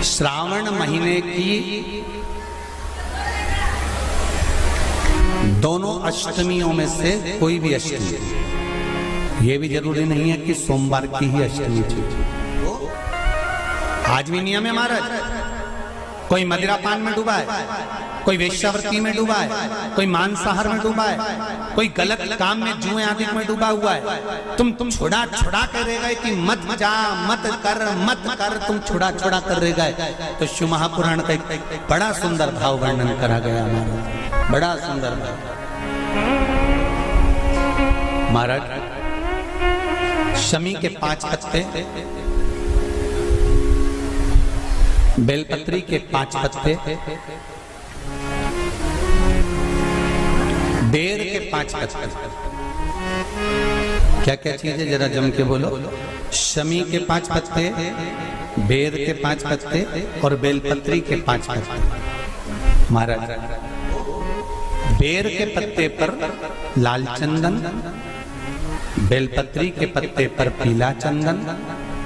श्रावण महीने की दोनों अष्टमियों में से कोई भी अष्टमी, ये भी जरूरी नहीं है कि सोमवार की ही अष्टमी थी। आज भी नियम है महाराज, कोई मदिरा पान में डूबा है, कोई वेश्यावृत्ति में डूबा है, कोई मांसाहार में डूबा है, कोई गलत काम में जुए आदि में डूबा हुआ है। तुम छुड़ा छुड़ा कर रह गए कि मत जा, मत कर, तुम छुड़ा छुड़ा कर रह गए। तो शिव महापुराण का एक बड़ा सुंदर भाव वर्णन करा गया हमारा, बड़ा सुंदर भाव। महाराज शमी के 5 पत्ते, बेलपत्री के 5 पत्ते, बेर के 5 पत्ते, क्या क्या चीज है जरा जम के बोलो। शमी के 5 पत्ते, बेर के 5 पत्ते और बेलपत्री के 5 पत्ते। महाराज बेर के पत्ते पर लाल चंदन, बेलपत्री के पत्ते पर पीला चंदन,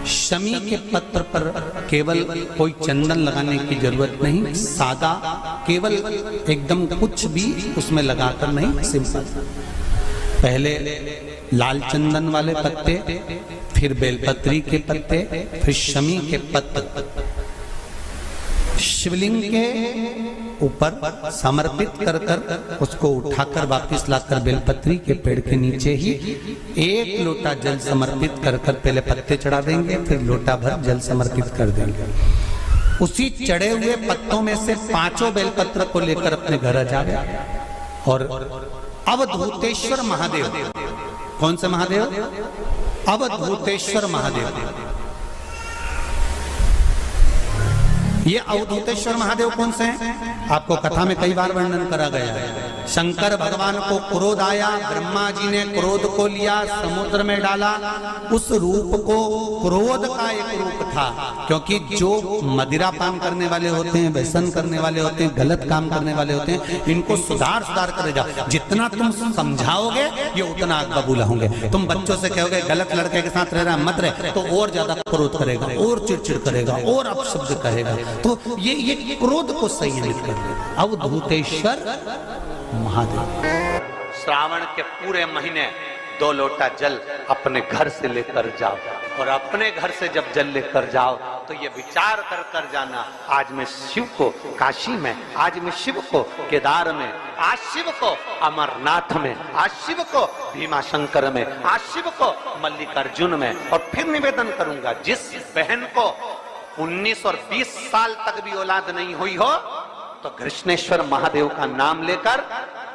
शमी के पत्र पर केवल कोई चंदन लगाने की जरूरत नहीं, सादा केवल एकदम कुछ भी उसमें लगाकर नहीं, सिंपल। पहले लाल चंदन वाले पत्ते, फिर बेलपत्री के पत्ते, फिर शमी के पत्ते शिवलिंग के ऊपर समर्पित कर उसको उठाकर वापस लाकर बेलपत्री के पेड़ के नीचे ही 1 लोटा जल समर्पित कर पहले पत्ते चढ़ा देंगे, फिर लोटा भर जल समर्पित कर देंगे। उसी चढ़े हुए पत्तों में से 5 बेलपत्र को लेकर अपने घर आ जाए और अवधूतेश्वर महादेव, कौन से महादेव? अवधूतेश्वर महादेव। ये अवधूतेश्वर महादेव कौन से हैं? आपको कथा में कई बार वर्णन करा गया है। शंकर भगवान को क्रोध आया, ब्रह्मा जी ने क्रोध को लिया, समुद्र में डाला। उस रूप को क्रोध का एक रूप था, क्योंकि जो मदिरा पान करने वाले होते हैं, व्यसन करने वाले होते हैं, गलत काम करने वाले होते हैं, इनको सुधार करेगा। जितना तुम समझाओगे ये उतना आग बबूला होंगे। तुम बच्चों से कहोगे गलत लड़के के साथ रह रहा मत रहे, तो और ज्यादा क्रोध करेगा, और चिड़चिड़ करेगा, और अपशब्द कहेगा। तो ये क्रोध को संयमित कर देगा अवधूतेश्वर महादेव। श्रावण के पूरे महीने 2 लोटा जल अपने घर से लेकर जाओ, और अपने घर से जब जल लेकर जाओ तो ये विचार कर जाना, आज मैं शिव को काशी में, आज मैं शिव को केदार में, आज शिव को अमरनाथ में, आज शिव को भीमा शंकर में, आज शिव को मल्लिकार्जुन में। और फिर निवेदन करूंगा, जिस बहन को 19 और 20 साल तक भी औलाद नहीं हुई हो, तो कृष्णेश्वर महादेव का नाम लेकर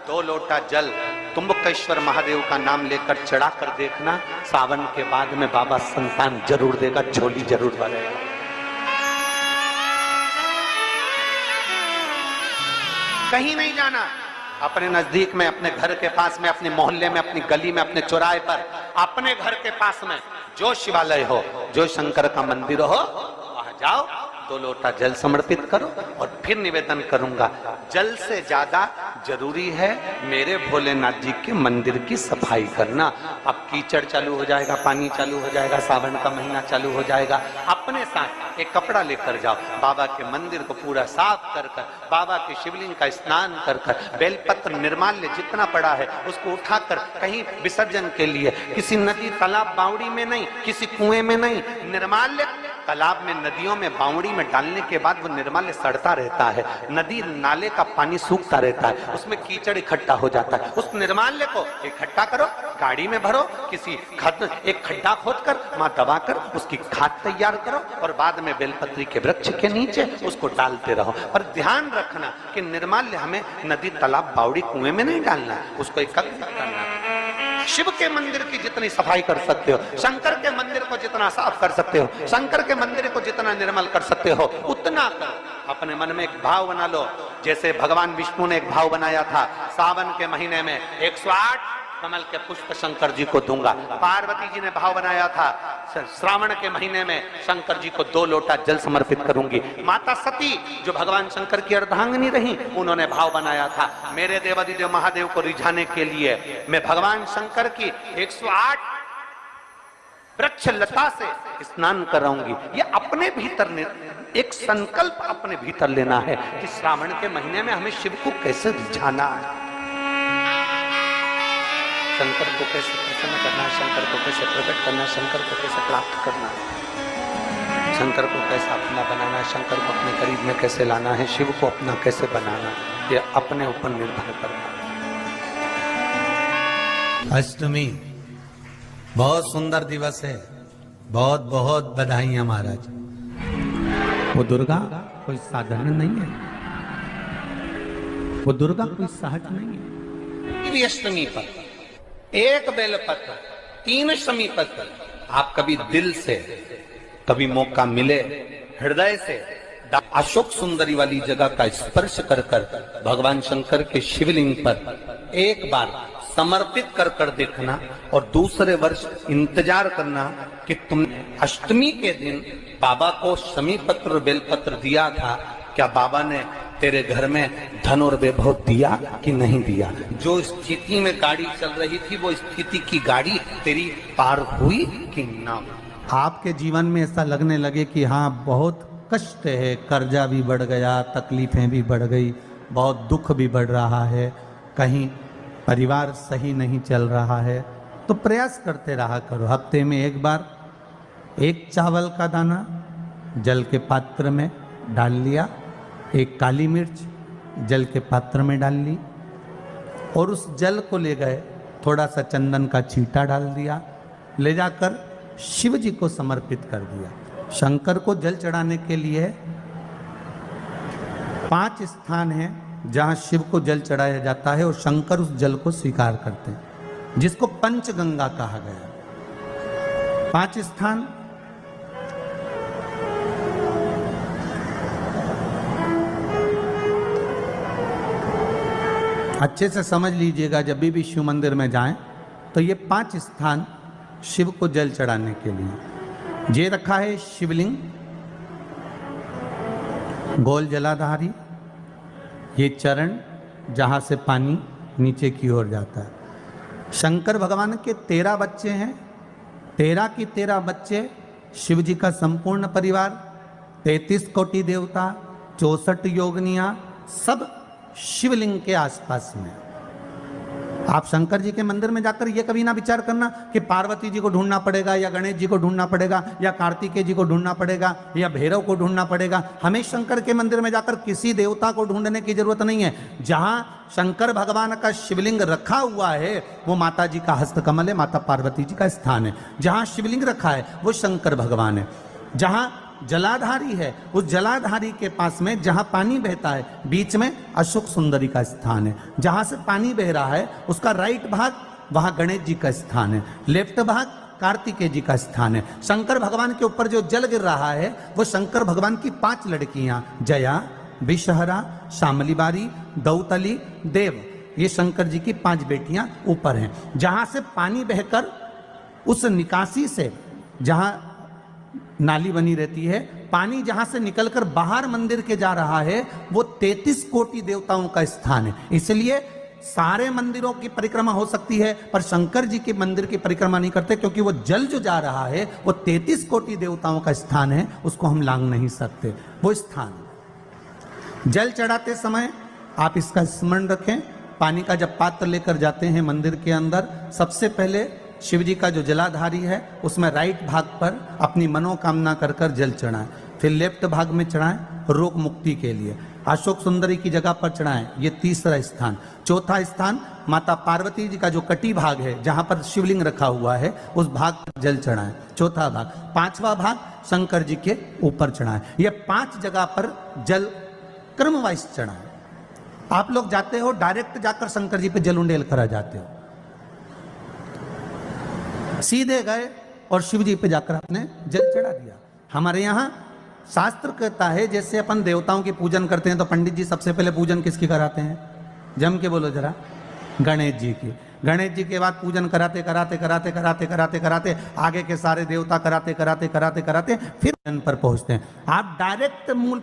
2 लोटा जल तुम्बकेश्वर महादेव का नाम लेकर चढ़ा कर देखना, सावन के बाद में बाबा संतान जरूर देगा, झोली जरूर भरेगा। कहीं नहीं जाना, अपने नजदीक में, अपने घर के पास में, अपने मोहल्ले में, अपनी गली में, अपने चौराहे पर, अपने घर के पास में जो शिवालय हो, जो शंकर का मंदिर हो, वहां जाओ, 2 लोटा जल समर्पित करो। और फिर निवेदन करूंगा, जल से ज्यादा जरूरी है मेरे भोलेनाथ जी के मंदिर की सफाई करना। अब कीचड़ चालू हो जाएगा, पानी चालू हो जाएगा, सावन का महीना चालू हो जाएगा। अपने साथ एक कपड़ा लेकर जाओ, बाबा के मंदिर को पूरा साफ कर बाबा के शिवलिंग का स्नान कर बेलपत्र निर्माल्य जितना पड़ा है उसको उठाकर कहीं विसर्जन के लिए, किसी नदी तालाब बावड़ी में नहीं, किसी कुएं में नहीं, निर्माल्य तालाब में, नदियों में, बावड़ी में डालने के बाद वो निर्माल्य सड़ता रहता है, नदी नाले का पानी सूखता रहता है, उसमें कीचड़ इकट्ठा हो जाता है। उस निर्माल्य को इकट्ठा करो, गाड़ी में भरो, किसी एक खड्डा खोदकर वहां दबाकर उसकी खाद तैयार करो, और बाद में बेलपत्री के वृक्ष के नीचे उसको डालते रहो। पर ध्यान रखना कि निर्माल्य हमें नदी तालाब बावड़ी कुएं में नहीं डालना, उसको एकत्रित करना। शिव के मंदिर की जितनी सफाई कर सकते हो, शंकर के मंदिर को जितना साफ कर सकते हो, शंकर के मंदिर को जितना निर्मल कर सकते हो, उतना करो। अपने मन में एक भाव बना लो, जैसे भगवान विष्णु ने एक भाव बनाया था, सावन के महीने में 108 कमल के पुष्प शंकर जी को दूंगा। पार्वती जी ने भाव बनाया था, श्रावण के महीने में शंकर जी को 2 लोटा जल समर्पित करूंगी। माता सती जो भगवान शंकर की अर्धांगिनी रही, उन्होंने भाव बनाया था, मेरे देवादिदेव महादेव को रिझाने के लिए मैं भगवान शंकर की 108 वृक्ष लता से स्नान कराऊंगी। ये अपने भीतर एक संकल्प अपने भीतर लेना है कि श्रावण के महीने में हमें शिव को कैसे रिझाना है, शंकर को कैसे प्रसन्न करना है, शंकर को कैसे प्रकट करना है, शंकर को कैसे प्राप्त करना है, शंकर को कैसे अपना बनाना है, शंकर को अपने करीब में कैसे लाना है, शिव को अपना कैसे बनाना है, ये अपने ऊपर निर्भर करना है। अष्टमी बहुत सुंदर दिवस है, बहुत बहुत बधाइयां महाराज। वो दुर्गा कोई साधारण नहीं है, वो दुर्गा कोई सहज नहीं है। अष्टमी पर एक बेलपत्र, 3 शमी पत्र, आप कभी दिल से, कभी मौका मिले हृदय से अशोक सुंदरी वाली जगह का स्पर्श कर कर भगवान शंकर के शिवलिंग पर एक बार समर्पित कर कर देखना, और दूसरे वर्ष इंतजार करना कि तुमने अष्टमी के दिन बाबा को शमी पत्र बेलपत्र दिया था, क्या बाबा ने तेरे घर में धन और वैभव दिया कि नहीं दिया। जो स्थिति में गाड़ी चल रही थी वो स्थिति की गाड़ी तेरी पार हुई कि ना। आपके जीवन में ऐसा लगने लगे कि हाँ बहुत कष्ट है, कर्जा भी बढ़ गया, तकलीफें भी बढ़ गई, बहुत दुख भी बढ़ रहा है, कहीं परिवार सही नहीं चल रहा है, तो प्रयास करते रहा करो। हफ्ते में एक बार एक चावल का दाना जल के पात्र में डाल लिया, एक काली मिर्च जल के पात्र में डाल ली, और उस जल को ले गए, थोड़ा सा चंदन का छींटा डाल दिया, ले जाकर शिव जी को समर्पित कर दिया। शंकर को जल चढ़ाने के लिए 5 स्थान हैं जहां शिव को जल चढ़ाया जाता है, और शंकर उस जल को स्वीकार करते हैं, जिसको पंचगंगा कहा गया। 5 स्थान अच्छे से समझ लीजिएगा, जब भी शिव मंदिर में जाएं तो ये 5 स्थान शिव को जल चढ़ाने के लिए ये रखा है। शिवलिंग, गोल जलाधारी, ये चरण जहाँ से पानी नीचे की ओर जाता है। शंकर भगवान के 13 बच्चे हैं, 13 की 13 बच्चे, शिव जी का संपूर्ण परिवार, 33 कोटि देवता, 64 योगनियाँ, सब शिवलिंग के आसपास में। आप शंकर जी के मंदिर में जाकर ये कभी ना विचार करना कि पार्वती जी को ढूंढना पड़ेगा, या गणेश जी को ढूंढना पड़ेगा, या कार्तिकेय जी को ढूंढना पड़ेगा, या भैरव को ढूंढना पड़ेगा। हमें शंकर के मंदिर में जाकर किसी देवता को ढूंढने की जरूरत नहीं है। जहां शंकर भगवान का शिवलिंग रखा हुआ है वो माता जी का हस्तकमल है, माता पार्वती जी का स्थान है। जहां शिवलिंग रखा है वो शंकर भगवान है। जहां जलाधारी है, उस जलाधारी के पास में जहां पानी बहता है, बीच में अशोक सुंदरी का स्थान है। जहां से पानी बह रहा है उसका राइट भाग, वहां गणेश जी का स्थान है, लेफ्ट भाग कार्तिकेय जी का स्थान है। शंकर भगवान के ऊपर जो जल गिर रहा है वो शंकर भगवान की 5 लड़कियां, जया, विषहरा, शामली बारी, दौतली, देव, ये शंकर जी की 5 बेटियां ऊपर हैं। जहां से पानी बहकर उस निकासी से, जहां नाली बनी रहती है, पानी जहां से निकलकर बाहर मंदिर के जा रहा है वो 33 कोटि देवताओं का स्थान है। इसलिए सारे मंदिरों की परिक्रमा हो सकती है, पर शंकर जी के मंदिर की परिक्रमा नहीं करते, क्योंकि वो जल जो जा रहा है वो 33 कोटि देवताओं का स्थान है, उसको हम लांघ नहीं सकते। वो स्थान जल चढ़ाते समय आप इसका स्मरण रखें। पानी का जब पात्र लेकर जाते हैं मंदिर के अंदर, सबसे पहले शिव जी का जो जलाधारी है उसमें राइट भाग पर अपनी मनोकामना कर कर जल चढ़ाएं, फिर लेफ्ट भाग में चढ़ाएं रोग मुक्ति के लिए। अशोक सुंदरी की जगह पर चढ़ाएं, ये 3रा स्थान। 4था स्थान माता पार्वती जी का जो कटी भाग है जहां पर शिवलिंग रखा हुआ है उस भाग पर जल चढ़ाएं, 4था भाग। 5वां भाग शंकर जी के ऊपर चढ़ाएं। ये 5 जगह पर जल क्रमवाइज चढ़ाएं। आप लोग जाते हो डायरेक्ट जाकर शंकर जी पे जल उंडेल करा जाते हो, सीधे गए और शिव जी पे जाकर आपने जल चढ़ा दिया। हमारे यहाँ शास्त्र कहता है जैसे अपन देवताओं की पूजन करते हैं तो पंडित जी सबसे पहले पूजन किसकी कराते हैं? जम के बोलो जरा, गणेश जी की। गणेश जी के बाद पूजन कराते कराते कराते कराते कराते कराते आगे के सारे देवता कराते कराते कराते कराते फिर जन पर पहुंचते हैं। आप डायरेक्ट मूल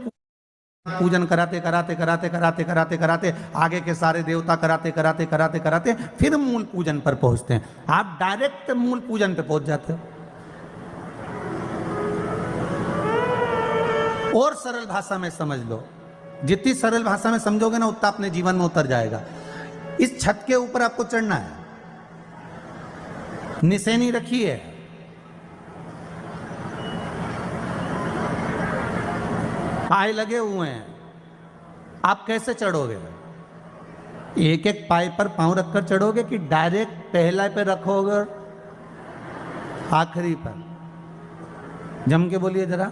पूजन कराते कराते कराते कराते कराते कराते आगे के सारे देवता कराते कराते कराते कराते फिर मूल पूजन पर पहुंचते हैं। आप डायरेक्ट मूल पूजन पे पहुंच जाते हो। और सरल भाषा में समझ लो, जितनी सरल भाषा में समझोगे ना उतना अपने जीवन में उतर जाएगा। इस छत के ऊपर आपको चढ़ना है, निशानी रखी है, पाए लगे हुए हैं, आप कैसे चढ़ोगे? एक एक पाए पर पांव रखकर चढ़ोगे कि डायरेक्ट पहला पे रखोगे आखिरी पर? जम के बोलिए जरा।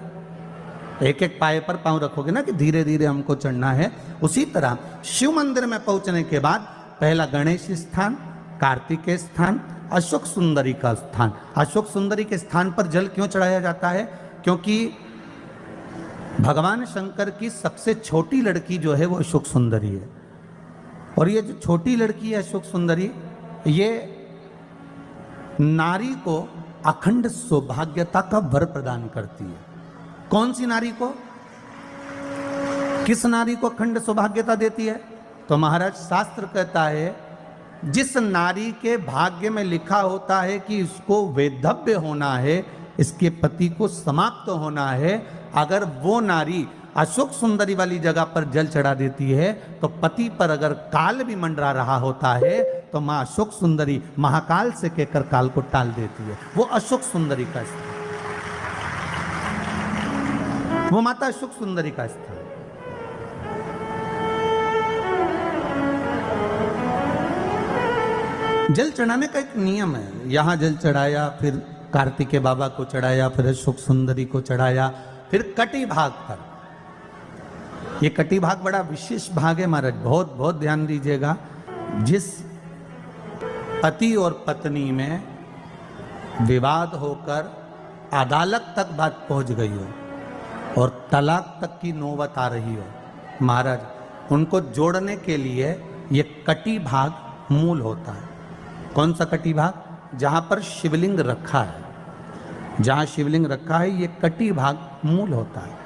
एक एक पाए पर पांव रखोगे ना कि धीरे धीरे हमको चढ़ना है। उसी तरह शिव मंदिर में पहुंचने के बाद पहला गणेश स्थान, कार्तिकेय स्थान, अशोक सुंदरी का स्थान। अशोक सुंदरी के स्थान पर जल क्यों चढ़ाया जाता है? क्योंकि भगवान शंकर की सबसे छोटी लड़की जो है वो अशोक सुंदरी है। और ये जो छोटी लड़की है अशोक सुंदरी, ये नारी को अखंड सौभाग्यता का वर प्रदान करती है। कौन सी नारी को? किस नारी को अखंड सौभाग्यता देती है? तो महाराज शास्त्र कहता है जिस नारी के भाग्य में लिखा होता है कि इसको वैधव्य होना है, इसके पति को समाप्त होना है, अगर वो नारी अशोक सुंदरी वाली जगह पर जल चढ़ा देती है तो पति पर अगर काल भी मंडरा रहा होता है तो मां अशोक सुंदरी महाकाल से कहकर काल को टाल देती है। वो अशोक सुंदरी का स्थान, वो माता अशोक सुंदरी का स्थान। जल चढ़ाने का एक नियम है। यहां जल चढ़ाया, फिर कार्तिकेय बाबा को चढ़ाया, फिर अशोक सुंदरी को चढ़ाया, फिर कटी भाग पर। ये कटी भाग बड़ा विशेष भाग है महाराज, बहुत बहुत ध्यान दीजिएगा। जिस पति और पत्नी में विवाद होकर अदालत तक बात पहुंच गई हो और तलाक तक की नौबत आ रही हो, महाराज उनको जोड़ने के लिए ये कटी भाग मूल होता है। कौन सा कटी भाग? जहां पर शिवलिंग रखा है, जहां शिवलिंग रखा है ये कटी भाग मूल होता है।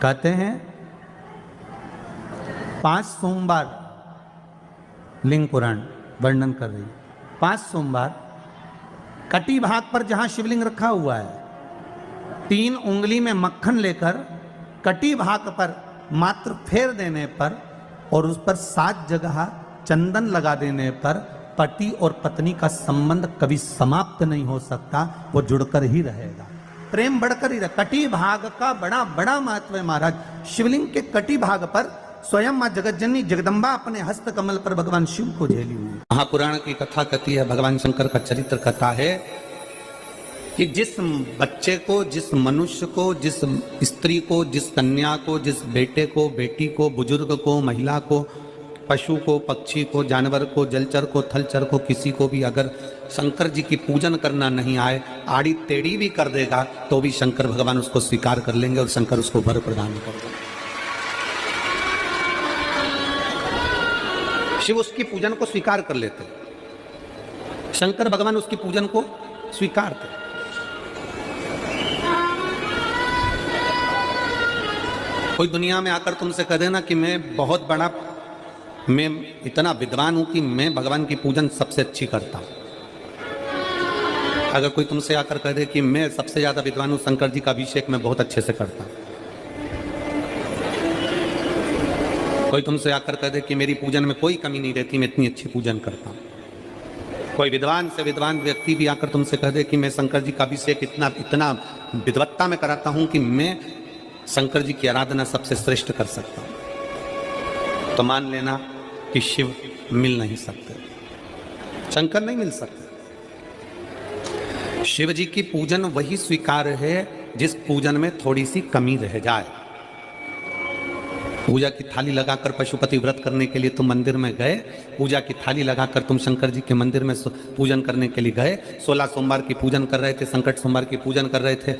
कहते हैं 5 सोमवार, लिंग पुराण वर्णन कर रही है, 5 सोमवार कटी भाग पर जहां शिवलिंग रखा हुआ है, 3 उंगली में मक्खन लेकर कटी भाग पर मात्र फेर देने पर और उस पर 7 जगह चंदन लगा देने पर पति और पत्नी का संबंध कभी समाप्त नहीं हो सकता, वो जुड़कर ही रहेगा, प्रेम बढ़कर ही रहेगा। कटी भाग का बड़ा बड़ा महत्व है महाराज। शिवलिंग के कटी भाग पर स्वयं मां जगतजननी जगदम्बा अपने हस्त कमल पर भगवान शिव को झेली हुई। महापुराण की कथा कहती है, भगवान शंकर का चरित्र कथा है कि जिस बच्चे को, जिस मनुष्य को, जिस स्त्री को, जिस कन्या को, जिस बेटे को, बेटी को, बुजुर्ग को, महिला को, पशु को, पक्षी को, जानवर को, जलचर को, थलचर को, किसी को भी अगर शंकर जी की पूजन करना नहीं आए, आड़ी टेढ़ी भी कर देगा तो भी शंकर भगवान उसको स्वीकार कर लेंगे और शंकर उसको वर प्रदान कर देंगे। शिव उसकी पूजन को स्वीकार कर लेते, शंकर भगवान उसकी पूजन को स्वीकार करते। कोई दुनिया में आकर तुमसे कह देना कि मैं बहुत बड़ा, मैं इतना विद्वान हूं कि मैं भगवान की पूजन सबसे अच्छी करता हूं। अगर कोई तुमसे आकर कह दे कि मैं सबसे ज्यादा विद्वान हूं, शंकर जी का अभिषेक मैं बहुत अच्छे से करता हूं। कोई तुमसे आकर कह दे कि मेरी पूजन में कोई कमी नहीं रहती, मैं इतनी अच्छी पूजन करता हूं। कोई विद्वान से विद्वान व्यक्ति भी आकर तुमसे कह दे कि मैं शंकर जी का अभिषेक इतना विद्वत्ता में कराता हूं कि मैं शंकर जी की आराधना सबसे श्रेष्ठ कर सकता हूं, तो मान लेना कि शिव मिल नहीं सकते, शंकर नहीं मिल सकते। शिव जी की पूजन वही स्वीकार है जिस पूजन में थोड़ी सी कमी रह जाए। पूजा की थाली लगाकर पशुपति व्रत करने के लिए तुम मंदिर में गए, पूजा की थाली लगाकर तुम शंकर जी के मंदिर में पूजन करने के लिए गए, 16 सोमवार की पूजन कर रहे थे, संकट सोमवार की पूजन कर रहे थे,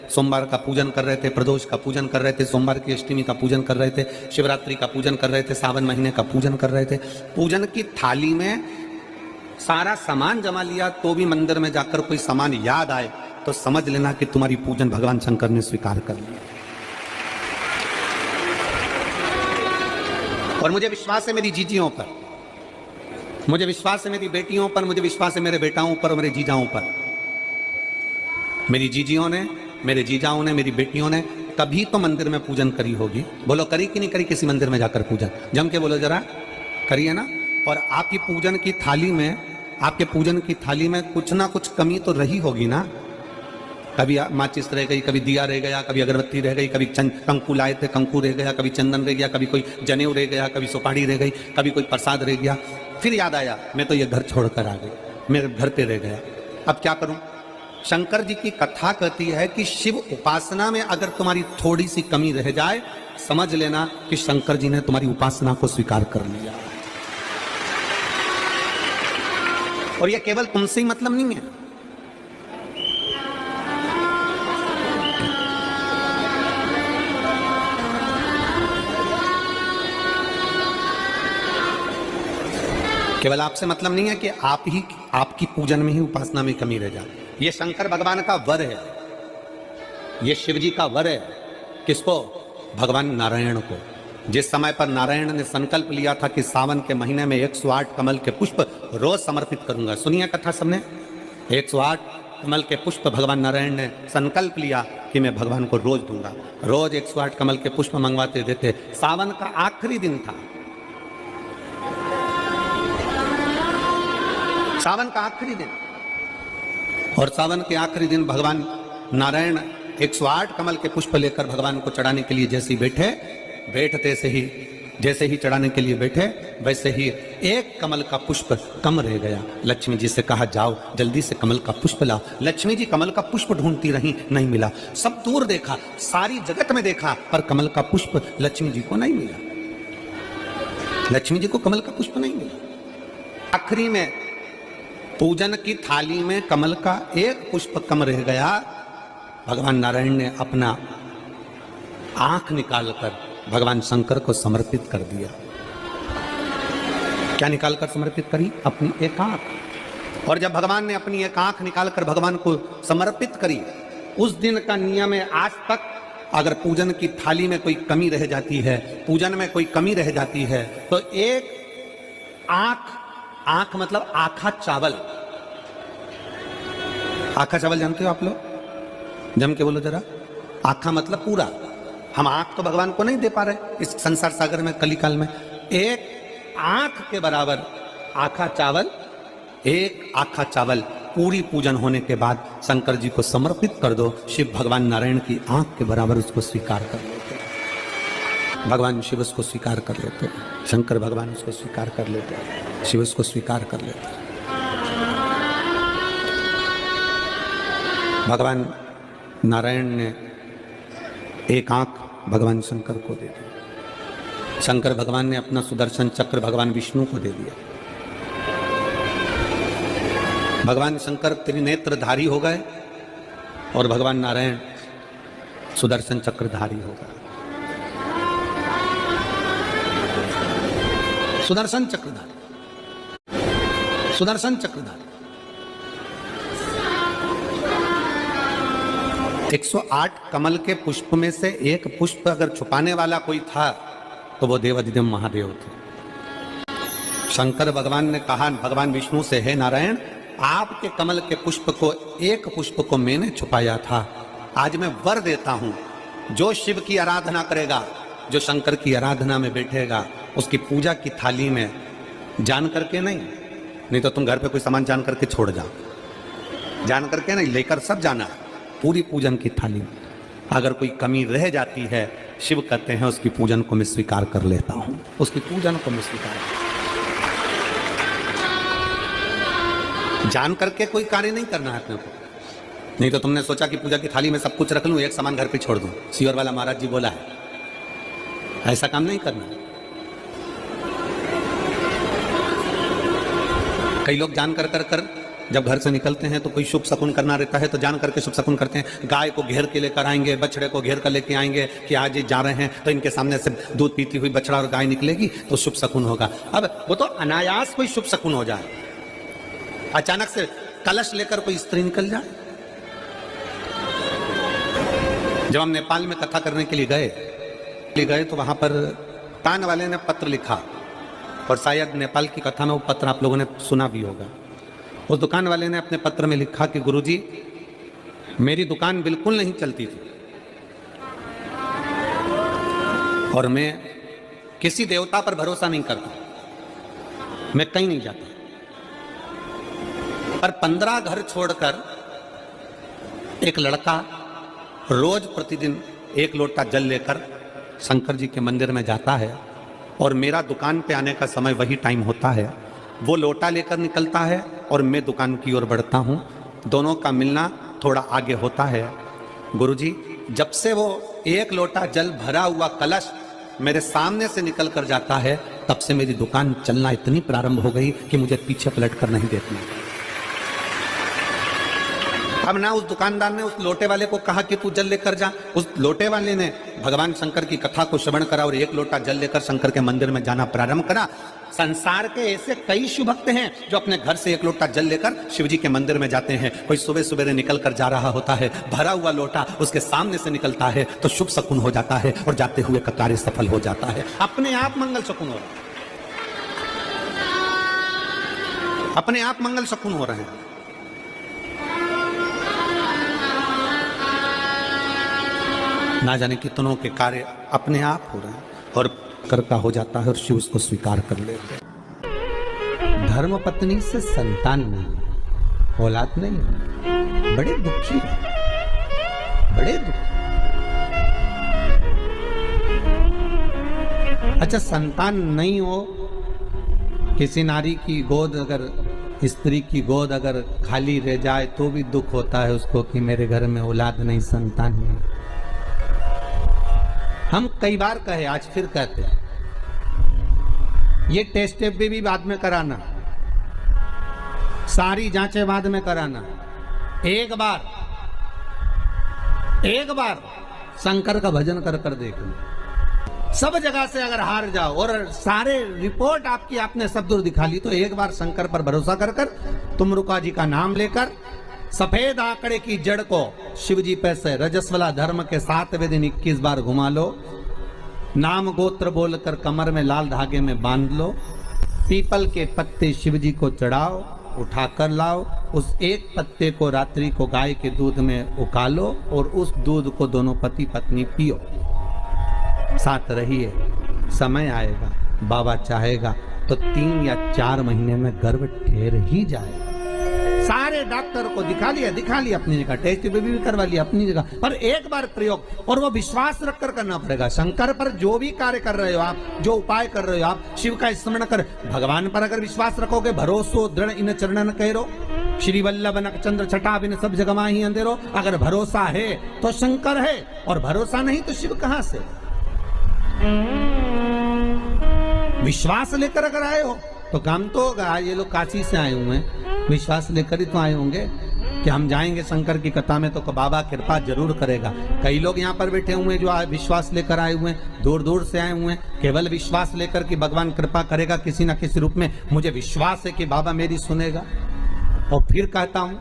सोमवार का पूजन कर रहे थे, प्रदोष का पूजन कर रहे थे, सोमवार की अष्टमी का पूजन कर रहे थे, शिवरात्रि का पूजन कर रहे थे, सावन महीने का पूजन कर रहे थे। पूजन की थाली में सारा सामान जमा लिया तो भी मंदिर में जाकर कोई सामान याद आए तो समझ लेना कि तुम्हारी पूजन भगवान शंकर ने स्वीकार कर लिया। और मुझे विश्वास है मेरी जीजियों पर, मुझे विश्वास है मेरी बेटियों पर, मुझे विश्वास है मेरे बेटाओं पर और मेरे जीजाओं पर। मेरी जीजियों ने, मेरे जीजाओं ने, मेरी बेटियों ने कभी तो मंदिर में पूजन करी होगी। बोलो करी कि नहीं करी किसी मंदिर में जाकर पूजन? जम के बोलो जरा, करी है ना? और आपकी पूजन की थाली में, आपके पूजन की थाली में कुछ ना कुछ कमी तो रही होगी ना। कभी माचिस रह गई, कभी दिया रह गया, कभी अगरबत्ती रह गई, कभी कंकु लाए थे कंकु रह गया, कभी चंदन रह गया, कभी कोई जनेऊ रह गया, कभी सुपारी रह गई, कभी कोई प्रसाद रह गया। फिर याद आया मैं तो ये घर छोड़कर आ गई, मेरे घर पे रह गया, अब क्या करूं? शंकर जी की कथा कहती है कि शिव उपासना में अगर तुम्हारी थोड़ी सी कमी रह जाए, समझ लेना कि शंकर जी ने तुम्हारी उपासना को स्वीकार कर लिया। और यह केवल तुमसे ही मतलब नहीं है, केवल आपसे मतलब नहीं है कि आप ही आपकी पूजन में ही उपासना में कमी रह जाए। ये शंकर भगवान का वर है, ये शिव जी का वर है। किसको? भगवान नारायण को। जिस समय पर नारायण ने संकल्प लिया था कि सावन के महीने में 108 कमल के पुष्प रोज समर्पित करूंगा। सुनिए कथा सबने, 108 कमल के पुष्प भगवान नारायण ने संकल्प लिया कि मैं भगवान को रोज दूंगा। रोज 108 कमल के पुष्प मंगवाते देते। सावन का आखिरी दिन था, सावन का आखिरी दिन, और सावन के आखिरी दिन भगवान नारायण 108 कमल के पुष्प लेकर भगवान को चढ़ाने के लिए जैसे ही बैठते से ही जैसे ही चढ़ाने के लिए बैठे, वैसे ही एक कमल का पुष्प कम रह गया। लक्ष्मी जी से कहा जाओ जल्दी से कमल का पुष्प लाओ। लक्ष्मी जी कमल का पुष्प ढूंढती रही, नहीं मिला। सब दूर देखा, सारी जगत में देखा, पर कमल का पुष्प लक्ष्मी जी को नहीं मिला। लक्ष्मी जी को कमल का पुष्प नहीं मिला। आखिरी में पूजन की थाली में कमल का एक पुष्प कम रह गया। भगवान नारायण ने अपना आंख निकालकर भगवान शंकर को समर्पित कर दिया। क्या निकालकर समर्पित करी? अपनी एक आंख। और जब भगवान ने अपनी एक आंख निकालकर भगवान को समर्पित करी, उस दिन का नियम है आज तक, अगर पूजन की थाली में कोई कमी रह जाती है, पूजन में कोई कमी रह जाती है, तो एक आंख मतलब आखा चावल। आखा चावल जानते हो आप लोग? जम के बोलो जरा। आखा मतलब पूरा। हम आंख तो भगवान को नहीं दे पा रहे इस संसार सागर में, कलिकाल में। एक आंख के बराबर आखा चावल, एक आखा चावल पूरी पूजन होने के बाद शंकर जी को समर्पित कर दो। शिव भगवान नारायण की आंख के बराबर उसको स्वीकार कर लेते हैं। भगवान शिव उसको स्वीकार कर लेते हैं, शंकर भगवान उसको स्वीकार कर लेते हैं, शिव उसको स्वीकार कर लेते हैं। भगवान नारायण ने एक आंख भगवान शंकर को दे दी। शंकर भगवान ने अपना सुदर्शन चक्र भगवान विष्णु को दे दिया। भगवान शंकर त्रिनेत्रधारी हो गए और भगवान नारायण सुदर्शन चक्रधारी हो गए। सुदर्शन चक्रधारी, सुदर्शन चक्रधारी। 108 कमल के पुष्प में से एक पुष्प अगर छुपाने वाला कोई था तो वो देवाधिदेव महादेव थे। शंकर भगवान ने कहा भगवान विष्णु से, हे नारायण, आपके कमल के पुष्प को, एक पुष्प को मैंने छुपाया था। आज मैं वर देता हूं, जो शिव की आराधना करेगा, जो शंकर की आराधना में बैठेगा, उसकी पूजा की थाली में जान करके नहीं तो तुम घर पे कोई सामान जान करके छोड़ जाओ, जान करके नहीं, लेकर सब जाना। पूरी पूजन की थाली में अगर कोई कमी रह जाती है, शिव कहते हैं उसकी पूजन को मैं स्वीकार कर लेता हूं, उसकी पूजन को मैं स्वीकार जान करके कोई कार्य नहीं करना है अपने को। नहीं तो तुमने सोचा कि पूजा की थाली में सब कुछ रख लूं, एक सामान घर पे छोड़ दूं। सीवर वाला महाराज जी बोला है, ऐसा काम नहीं करना। कई लोग जान कर जब घर से निकलते हैं तो कोई शुभ शकुन करना रहता है तो जान करके शुभ शकुन करते हैं। गाय को घेर के लेकर आएंगे, बछड़े को घेर कर लेके आएंगे कि आज ये जा रहे हैं तो इनके सामने से दूध पीती हुई बछड़ा और गाय निकलेगी तो शुभ शकुन होगा। अब वो तो अनायास कोई शुभ शकुन हो जाए, अचानक से कलश लेकर कोई स्त्री निकल जाए। जब हम नेपाल में कथा करने के लिए गए तो वहां पर कान वाले ने पत्र लिखा, और शायद नेपाल की कथा में वो पत्र आप लोगों ने सुना भी होगा। उस दुकान वाले ने अपने पत्र में लिखा कि गुरुजी, मेरी दुकान बिल्कुल नहीं चलती थी, और मैं किसी देवता पर भरोसा नहीं करता, मैं कहीं नहीं जाता, पर 15 घर छोड़कर एक लड़का रोज प्रतिदिन 1 लोटा जल लेकर शंकर जी के मंदिर में जाता है और मेरा दुकान पे आने का समय वही टाइम होता है। वो लोटा लेकर निकलता है और मैं दुकान की ओर बढ़ता हूँ, दोनों का मिलना थोड़ा आगे होता है। गुरुजी, जब से वो 1 लोटा जल भरा हुआ कलश मेरे सामने से निकल कर जाता है, तब से मेरी दुकान चलना इतनी प्रारंभ हो गई कि मुझे पीछे पलट कर नहीं देखना। अब ना उस दुकानदार ने उस लोटे वाले को कहा कि तू जल लेकर जा, उस लोटे वाले ने भगवान शंकर की कथा को श्रवण करा और 1 लोटा जल लेकर शंकर के मंदिर में जाना प्रारंभ करा। संसार के ऐसे कई शिव भक्त हैं जो अपने घर से 1 लोटा जल लेकर शिव जी के मंदिर में जाते हैं। कोई सुबह सुबह निकल कर जा रहा होता है, भरा हुआ लोटा उसके सामने से निकलता है तो शुभ शकुन हो जाता है और जाते हुए का कार्य सफल हो जाता है। अपने आप मंगल शकुन हो रहा है, अपने आप मंगल शकुन हो रहे हैं। ना जाने कितनों के कार्य अपने आप हो रहे हैं और करता हो जाता है और शिव उसको स्वीकार कर लेते हैं। धर्म पत्नी से संतान नहीं, औलाद नहीं, बड़े दुखी है, बड़े दुखी। अच्छा, संतान नहीं हो, किसी नारी की गोद अगर, स्त्री की गोद अगर खाली रह जाए तो भी दुख होता है उसको कि मेरे घर में औलाद नहीं, संतान नहीं। हम कई बार कहे, आज फिर कहते हैं, ये टेस्ट भी बाद में कराना, सारी जांचें बाद में कराना। एक बार शंकर का भजन कर कर देख लो। सब जगह से अगर हार जाओ और सारे रिपोर्ट आपकी आपने सब दूर दिखा ली, तो एक बार शंकर पर भरोसा कर कर तुम रुका जी का नाम लेकर सफेद आंकड़े की जड़ को शिव जी पे से रजस्वला धर्म के 7वें दिन 21 बार घुमा लो, नाम गोत्र बोलकर कमर में लाल धागे में बांध लो, पीपल के पत्ते शिव जी को चढ़ाओ, उठाकर लाओ, उस एक पत्ते को रात्रि को गाय के दूध में उकालो और उस दूध को दोनों पति पत्नी पियो, साथ रहिए। समय आएगा, बाबा चाहेगा तो 3 या 4 महीने में गर्भ ठहर ही जाएगा। सारे डॉक्टर को दिखा लिया अपनी जगह, टेस्ट भी करवा लिया अपनी जगह, पर एक बार प्रयोग, और वो विश्वास रखकर करना पड़ेगा। शंकर पर जो भी कार्य कर रहे हो आप, जो उपाय कर रहे हो आप, शिव का स्मरण कर, भगवान पर अगर विश्वास रखोगे, भरोसो दृढ़ इन चरणन कहो, श्री वल्लभ नक चंद्र छटा बिन सब जगह ही अंधेरो। अगर भरोसा है तो शंकर है, और भरोसा नहीं तो शिव कहां से। विश्वास लेकर अगर आए हो तो काम तो होगा। ये लोग काशी से आए हुए हैं, विश्वास लेकर ही तो आए होंगे कि हम जाएंगे शंकर की कथा में तो बाबा कृपा जरूर करेगा। कई लोग यहाँ पर बैठे हुए हैं जो विश्वास लेकर आए हुए हैं, दूर दूर से आए हुए हैं, केवल विश्वास लेकर कि भगवान कृपा करेगा किसी ना किसी रूप में, मुझे विश्वास है कि बाबा मेरी सुनेगा। और फिर कहता हूं,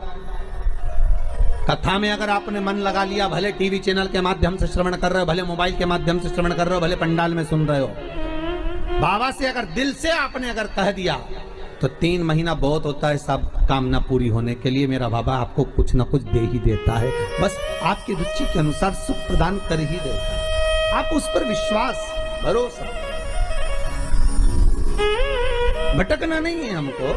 कथा में अगर आपने मन लगा लिया, भले टीवी चैनल के माध्यम से श्रवण कर रहे हो, भले मोबाइल के माध्यम से श्रवण कर रहे हो, भले पंडाल में सुन रहे हो, बाबा से अगर दिल से आपने अगर कह दिया तो 3 महीना बहुत होता है सब कामना पूरी होने के लिए। मेरा बाबा आपको कुछ ना कुछ दे ही देता है, बस आपकी रुचि के अनुसार सुख प्रदान कर ही देता है। आप उस पर विश्वास, भरोसा, भटकना नहीं है हमको।